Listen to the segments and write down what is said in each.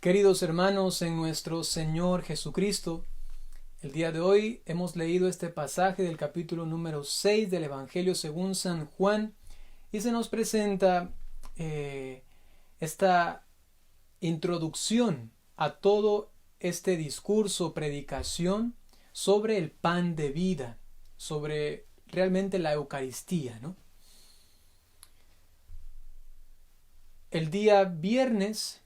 Queridos hermanos en nuestro Señor Jesucristo, el día de hoy hemos leído este pasaje del capítulo número 6 del Evangelio según San Juan y se nos presenta esta introducción a todo este discurso, predicación sobre el pan de vida, sobre realmente la Eucaristía, ¿no? El día viernes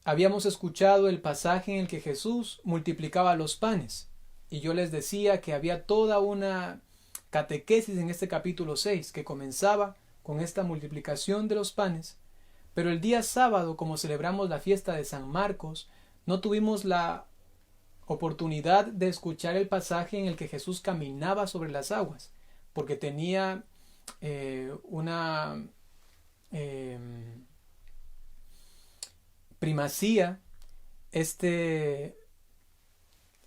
habíamos escuchado el pasaje en el que Jesús multiplicaba los panes y yo les decía que había toda una catequesis en este capítulo 6 que comenzaba con esta multiplicación de los panes, pero el día sábado, como celebramos la fiesta de San Marcos, no tuvimos la oportunidad de escuchar el pasaje en el que Jesús caminaba sobre las aguas, porque tenía una primacía este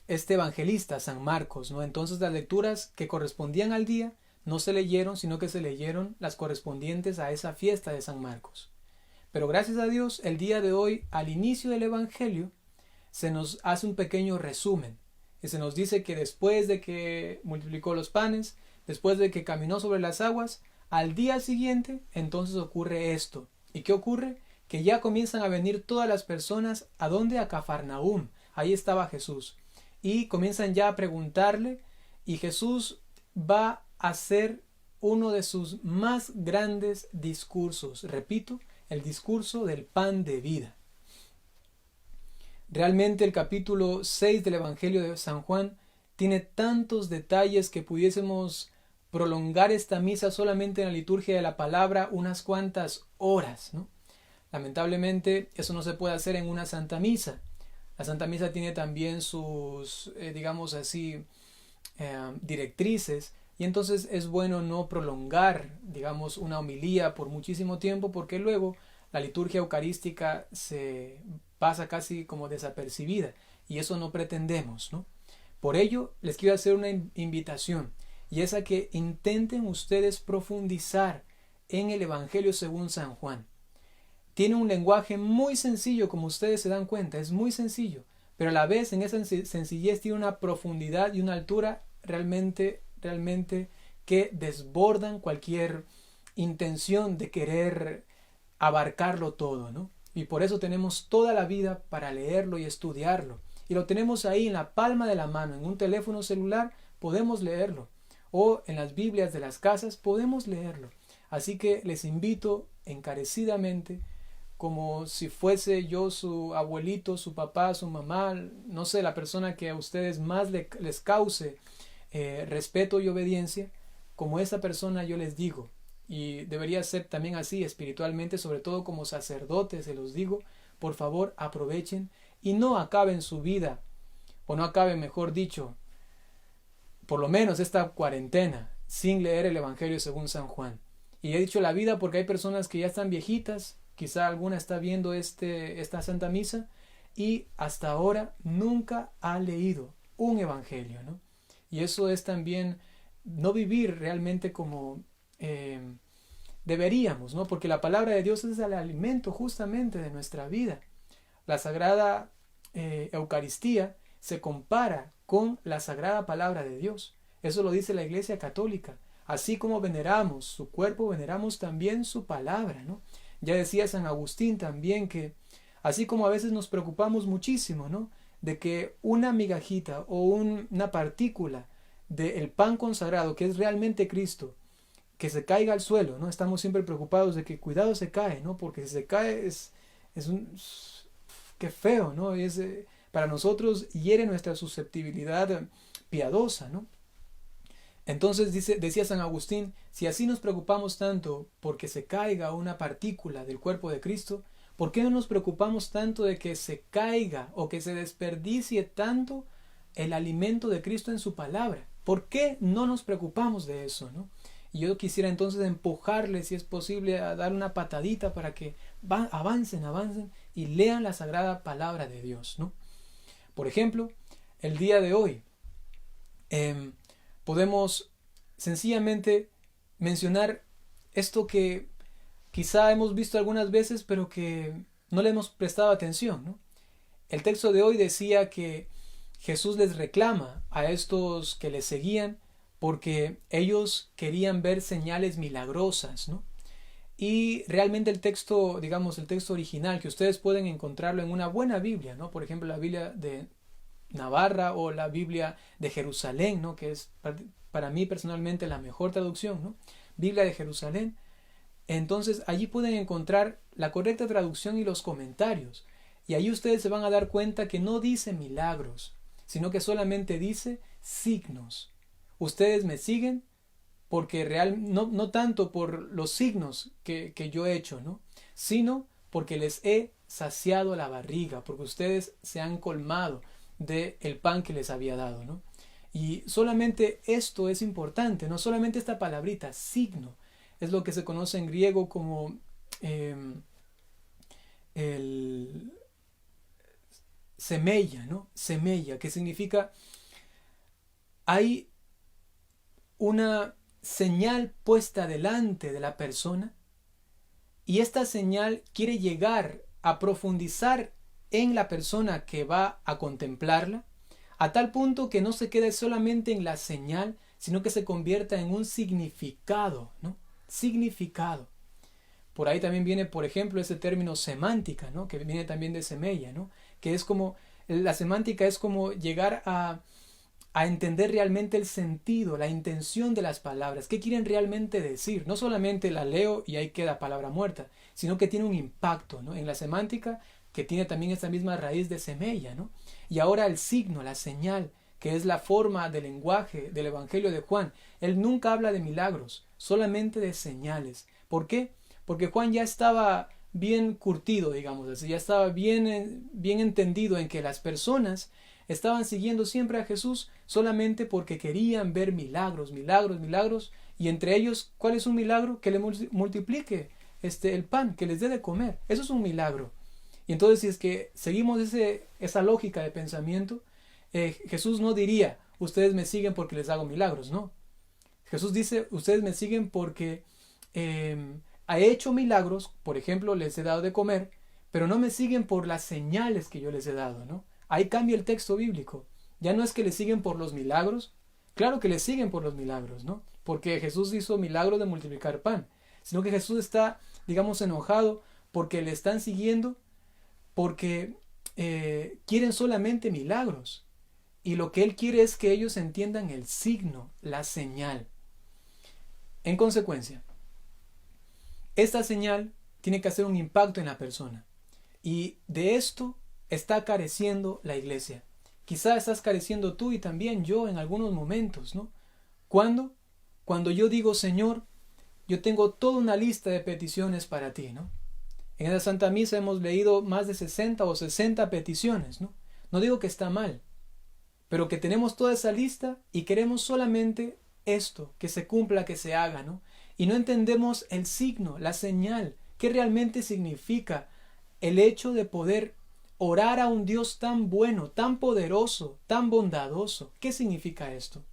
evangelista San Marcos, ¿no? Entonces las lecturas que correspondían al día no se leyeron, sino que se leyeron las correspondientes a esa fiesta de San Marcos. Pero gracias a Dios, el día de hoy, al inicio del Evangelio, se nos hace un pequeño resumen y se nos dice que después de que multiplicó los panes, después de que caminó sobre las aguas, al día siguiente entonces ocurre esto. ¿Y qué ocurre? Que ya comienzan a venir todas las personas. ¿A dónde? A Cafarnaúm. Ahí estaba Jesús. Y comienzan ya a preguntarle, y Jesús va a hacer uno de sus más grandes discursos. Repito, el discurso del pan de vida. Realmente el capítulo 6 del Evangelio de San Juan tiene tantos detalles que pudiésemos prolongar esta misa solamente en la liturgia de la palabra unas cuantas horas, ¿no? Lamentablemente eso no se puede hacer en una Santa Misa. La Santa Misa tiene también sus, digamos así, directrices, y entonces es bueno no prolongar, digamos, una homilía por muchísimo tiempo, porque luego la liturgia eucarística se pasa casi como desapercibida, y eso no pretendemos, ¿no? Por ello les quiero hacer una invitación, y es a que intenten ustedes profundizar en el Evangelio según San Juan. Tiene un lenguaje muy sencillo, como ustedes se dan cuenta, es muy sencillo, pero a la vez en esa sencillez tiene una profundidad y una altura realmente que desbordan cualquier intención de querer abarcarlo todo, ¿no? Y por eso tenemos toda la vida para leerlo y estudiarlo. Y lo tenemos ahí en la palma de la mano, en un teléfono celular podemos leerlo, o en las Biblias de las casas podemos leerlo. Así que les invito encarecidamente, como si fuese yo su abuelito, su papá, su mamá, no sé, la persona que a ustedes más les cause respeto y obediencia, como esa persona yo les digo, y debería ser también así espiritualmente, sobre todo como sacerdotes se los digo, por favor aprovechen y no acaben su vida, o no acaben, mejor dicho, por lo menos esta cuarentena, sin leer el Evangelio según San Juan. Y he dicho la vida porque hay personas que ya están viejitas, quizá alguna está viendo esta Santa Misa y hasta ahora nunca ha leído un Evangelio, ¿no? Y eso es también no vivir realmente como deberíamos, ¿no? Porque la palabra de Dios es el alimento justamente de nuestra vida. La Sagrada Eucaristía se compara con la Sagrada Palabra de Dios. Eso lo dice la Iglesia Católica. Así como veneramos su cuerpo, veneramos también su palabra, ¿no? Ya decía San Agustín también que así como a veces nos preocupamos muchísimo, ¿no?, de que una migajita o una partícula del pan consagrado, que es realmente Cristo, que se caiga al suelo, ¿no? Estamos siempre preocupados de que cuidado se cae, ¿no? Porque si se cae qué feo, ¿no? Para nosotros hiere nuestra susceptibilidad piadosa, ¿no? Entonces decía San Agustín, si así nos preocupamos tanto porque se caiga una partícula del cuerpo de Cristo, ¿por qué no nos preocupamos tanto de que se caiga o que se desperdicie tanto el alimento de Cristo en su palabra? ¿Por qué no nos preocupamos de eso, no? Y yo quisiera entonces empujarles, si es posible, a dar una patadita para que avancen y lean la sagrada palabra de Dios, ¿no? Por ejemplo, el día de hoy podemos sencillamente mencionar esto que quizá hemos visto algunas veces, pero que no le hemos prestado atención, ¿no? el texto de hoy decía que Jesús les reclama a estos que le seguían porque ellos querían ver señales milagrosas, ¿no? Y realmente el texto, digamos, el texto original, que ustedes pueden encontrarlo en una buena Biblia, ¿no? Por ejemplo, la Biblia de Navarra o la Biblia de Jerusalén, ¿no? Que es para mí personalmente la mejor traducción, ¿no? Biblia de Jerusalén. Entonces allí pueden encontrar la correcta traducción y los comentarios. Y ahí ustedes se van a dar cuenta que no dice milagros, sino que solamente dice signos. Ustedes me siguen porque no tanto por los signos que yo he hecho, ¿no? Sino porque les he saciado la barriga, porque ustedes se han colmado del pan que les había dado, ¿no? Y solamente esto es importante, no solamente esta palabrita, signo, es lo que se conoce en griego como el semella, ¿no? Semella, que significa hay una señal puesta delante de la persona y esta señal quiere llegar a profundizar en la persona que va a contemplarla, a tal punto que no se quede solamente en la señal, sino que se convierta en un significado, ¿no? Significado. Por ahí también viene, por ejemplo, ese término semántica, ¿no? Que viene también de semella, ¿no? Que es como, la semántica es como llegar a entender realmente el sentido, la intención de las palabras, qué quieren realmente decir. No solamente la leo y ahí queda palabra muerta, sino que tiene un impacto, ¿no? En la semántica, que tiene también esta misma raíz de semella, ¿no? Y ahora el signo, la señal, que es la forma del lenguaje del Evangelio de Juan. Él nunca habla de milagros, solamente de señales. ¿Por qué? Porque Juan ya estaba bien curtido, digamos así, ya estaba bien entendido en que las personas estaban siguiendo siempre a Jesús solamente porque querían ver milagros, milagros, milagros, y entre ellos, ¿cuál es un milagro? Que le multiplique el pan, que les dé de comer. Eso es un milagro. Y entonces, si es que seguimos esa lógica de pensamiento, Jesús no diría, ustedes me siguen porque les hago milagros, no. Jesús dice, ustedes me siguen porque ha hecho milagros, por ejemplo, les he dado de comer, pero no me siguen por las señales que yo les he dado, ¿no? Ahí cambia el texto bíblico. Ya no es que le siguen por los milagros, claro que le siguen por los milagros, ¿no? Porque Jesús hizo milagro de multiplicar pan, sino que Jesús está, digamos, enojado porque le están siguiendo porque quieren solamente milagros. Y lo que Él quiere es que ellos entiendan el signo, la señal. En consecuencia, esta señal tiene que hacer un impacto en la persona. Y de esto está careciendo la iglesia. Quizá estás careciendo tú y también yo en algunos momentos, ¿no? ¿Cuándo? Cuando yo digo, Señor, yo tengo toda una lista de peticiones para ti, ¿no? En la Santa Misa hemos leído más de 60 o 60 peticiones, ¿no? No digo que está mal, pero que tenemos toda esa lista y queremos solamente esto, que se cumpla, que se haga, ¿no? Y no entendemos el signo, la señal, qué realmente significa el hecho de poder orar a un Dios tan bueno, tan poderoso, tan bondadoso. ¿Qué significa esto?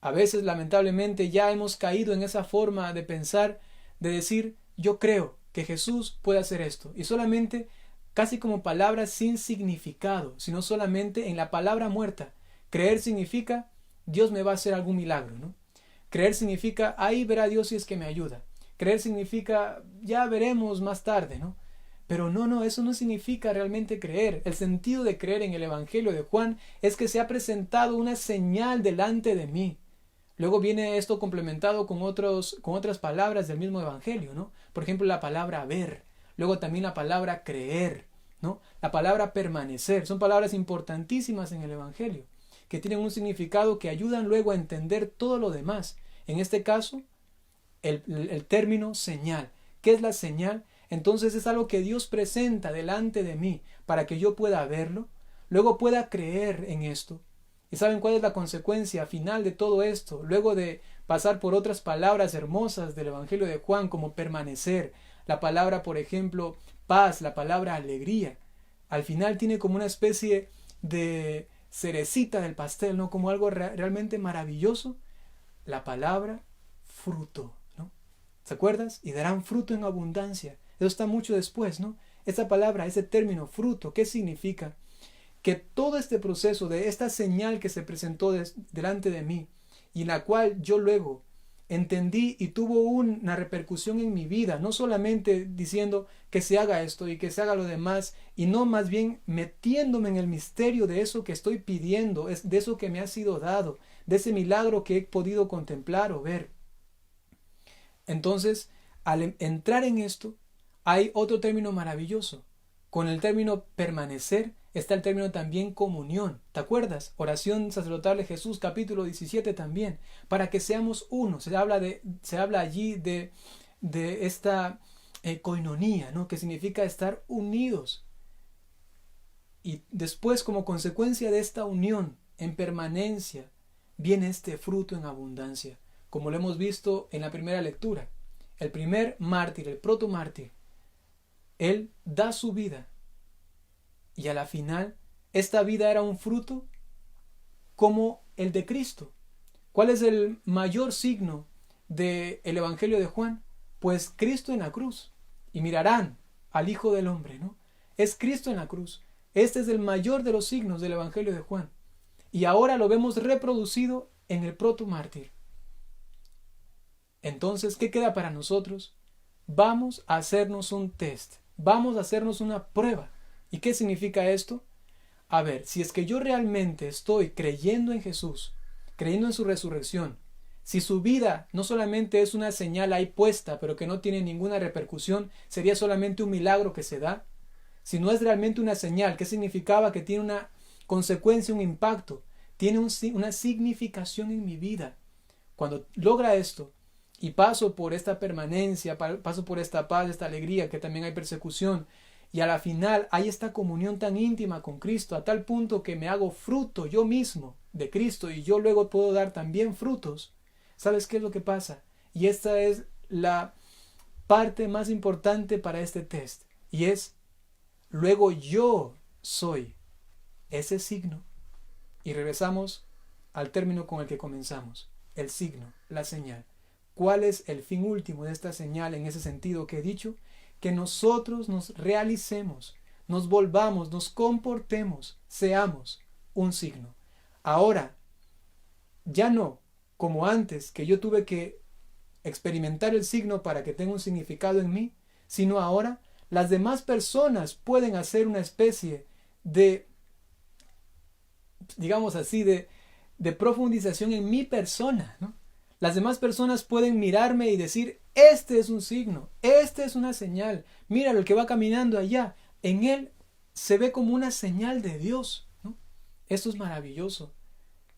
A veces, lamentablemente, ya hemos caído en esa forma de pensar, de decir, yo creo que Jesús puede hacer esto. Y solamente, casi como palabras sin significado, sino solamente en la palabra muerta. Creer significa, Dios me va a hacer algún milagro, ¿no? Creer significa, ahí verá Dios si es que me ayuda. Creer significa, ya veremos más tarde, ¿no? Pero no, eso no significa realmente creer. El sentido de creer en el Evangelio de Juan es que se ha presentado una señal delante de mí. Luego viene esto complementado con otras palabras del mismo Evangelio, ¿no? Por ejemplo, la palabra ver. Luego también la palabra creer, ¿no? La palabra permanecer. Son palabras importantísimas en el Evangelio, que tienen un significado que ayudan luego a entender todo lo demás. En este caso, el término señal. ¿Qué es la señal? Entonces es algo que Dios presenta delante de mí para que yo pueda verlo, luego pueda creer en esto. ¿Y saben cuál es la consecuencia final de todo esto? Luego de pasar por otras palabras hermosas del Evangelio de Juan, como permanecer, la palabra, por ejemplo, paz, la palabra alegría, al final tiene como una especie de cerecita del pastel, ¿no? Como algo realmente maravilloso, la palabra fruto, ¿no? ¿Se acuerdas? Y darán fruto en abundancia. Eso está mucho después, ¿no? Esa palabra, ese término fruto, ¿qué significa? Que todo este proceso de esta señal que se presentó delante de mí y la cual yo luego entendí y tuvo una repercusión en mi vida, no solamente diciendo que se haga esto y que se haga lo demás, y no más bien metiéndome en el misterio de eso que estoy pidiendo, de eso que me ha sido dado, de ese milagro que he podido contemplar o ver. Entonces, al entrar en esto, hay otro término maravilloso. Con el término permanecer está el término también comunión. ¿Te acuerdas? Oración sacerdotal de Jesús, capítulo 17 también. Para que seamos uno. Se habla allí de esta coinonía, ¿no? Que significa estar unidos. Y después, como consecuencia de esta unión en permanencia, viene este fruto en abundancia, como lo hemos visto en la primera lectura. El primer mártir, el protomártir, él da su vida y a la final esta vida era un fruto como el de Cristo. ¿Cuál es el mayor signo del Evangelio de Juan? Pues Cristo en la cruz. Y mirarán al Hijo del Hombre, ¿no? Es Cristo en la cruz. Este es el mayor de los signos del Evangelio de Juan. Y ahora lo vemos reproducido en el protomártir. Entonces, ¿qué queda para nosotros? Vamos a hacernos un test. Vamos a hacernos una prueba. ¿Y qué significa esto? A ver, si es que yo realmente estoy creyendo en Jesús, creyendo en su resurrección, si su vida no solamente es una señal ahí puesta, pero que no tiene ninguna repercusión, sería solamente un milagro que se da. Si no es realmente una señal, ¿qué significaba? Que tiene una consecuencia, un impacto, tiene una significación en mi vida. Cuando logra esto, y paso por esta permanencia, paso por esta paz, esta alegría, que también hay persecución, y a la final hay esta comunión tan íntima con Cristo, a tal punto que me hago fruto yo mismo de Cristo, y yo luego puedo dar también frutos. ¿Sabes qué es lo que pasa? Y esta es la parte más importante para este test, y es, luego yo soy ese signo. Y regresamos al término con el que comenzamos, el signo, la señal. ¿Cuál es el fin último de esta señal en ese sentido que he dicho? Que nosotros nos realicemos, nos volvamos, nos comportemos, seamos un signo. Ahora, ya no como antes, que yo tuve que experimentar el signo para que tenga un significado en mí, sino ahora las demás personas pueden hacer una especie de, digamos así, de profundización en mi persona, ¿no? Las demás personas pueden mirarme y decir, este es un signo, este es una señal. Mira, el que va caminando allá, en él se ve como una señal de Dios, ¿no? Esto es maravilloso.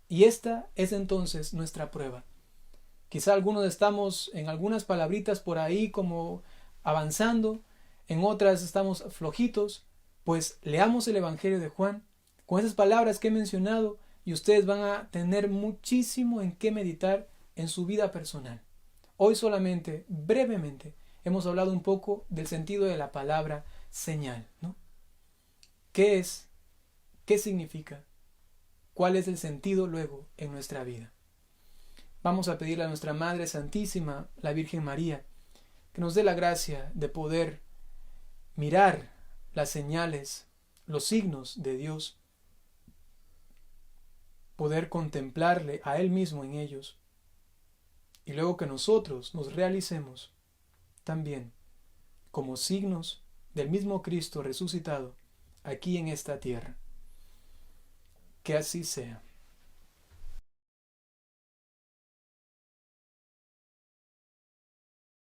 Y esta es entonces nuestra prueba. Quizá algunos estamos en algunas palabritas por ahí como avanzando, en otras estamos flojitos, pues leamos el Evangelio de Juan con esas palabras que he mencionado y ustedes van a tener muchísimo en qué meditar en su vida personal. Hoy solamente, brevemente, hemos hablado un poco del sentido de la palabra señal, ¿no? ¿Qué es? ¿Qué significa? ¿Cuál es el sentido luego en nuestra vida? Vamos a pedirle a nuestra Madre Santísima, la Virgen María, que nos dé la gracia de poder mirar las señales, los signos de Dios, poder contemplarle a Él mismo en ellos, y luego que nosotros nos realicemos también como signos del mismo Cristo resucitado aquí en esta tierra. Que así sea.